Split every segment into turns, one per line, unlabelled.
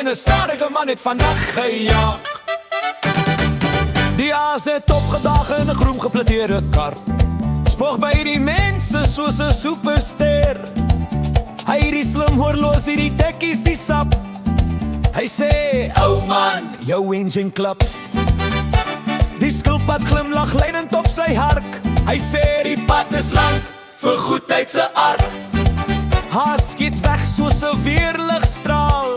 en 'n stadige man het vandag gejaag. Die haas het opgedag in 'n groen geplanteerde kar, spoeg by die mense soos 'n superster. Hy het die slim horloos, die tekkies, die sap. Hy sê, ou man, jou engine klap. Die skilpad glimlag lynend op sy hark. Hy sê, die pad is lank vir goedheid se ark. Haas skiet weg soos 'n weerligstraal,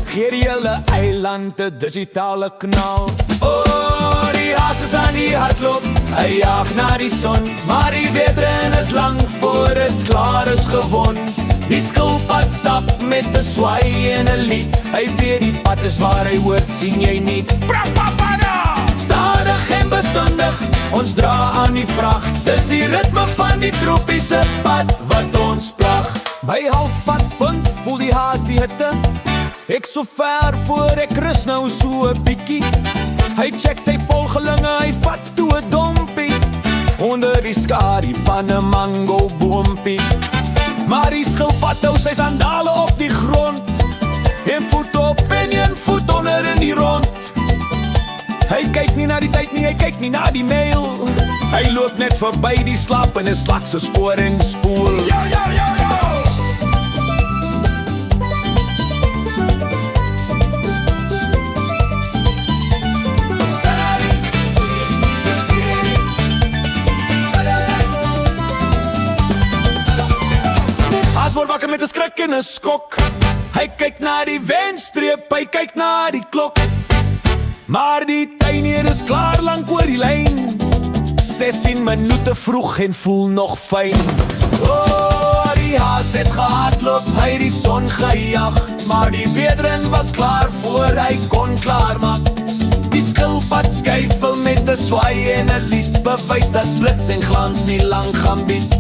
gee die hele eiland 'n digitale knal. Oh, die haas is aan die hardloop, hy jaag na die son, maar die weerdrin is lang voor dit klaar is gewon. Die skilpad stap met 'n swai en 'n lied, hy weet die pad is waar hy hoort, sien jy nie? Stadig en bestendig, ons dra aan die vrag, dis die ritme van die tropiese pad wat ons plag. By halfpadpunt voel die haas die hitte, ek so ver voor ek rus nou so 'n bietjie. Hy check sy volgelinge, hy vat toe 'n dompie, onder die skadu van 'n mango boompie. Maar die skilpad hou sy sandale op die grond, een voet op en een voet onder in die rond. Hy kyk nie na die tyd nie, hy kyk nie na die mail, hy loop net verby die slap en 'n slak se spoor en spoel. Yo, yo, yo, yo! Haas word wakker met 'n skrik en 'n skok, hy kyk na die wenstreep, hy kyk na die klok. Maar die tuinier is klaar lank oor die lyn, 16 minute vroeg en voel nog fyn. Oh, die haas het gehardloop, hy het die son gejag, maar die weerdrin was klaar voor hy kon klaarmaak. Die skilpad skuifel met 'n swai en 'n lied, bewys dat blits en glans nie lang gaan bied.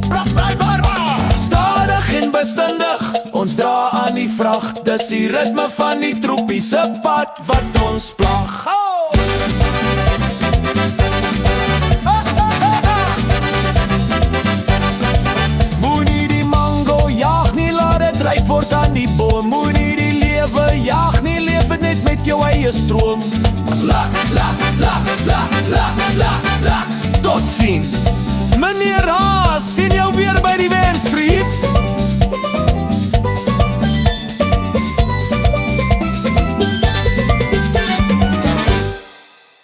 Stadig en bestendig, ons dra aan die vrag, dis die ritme van die tropiese pad wat ons plag. Moenie die mango jaag nie, laat dit ryp word aan die boom. Moenie die lewe jaag nie, leef het net met jou eie stroom. La, la, la, la, la, la, la. Tot ziens, meneer Haas, sien jou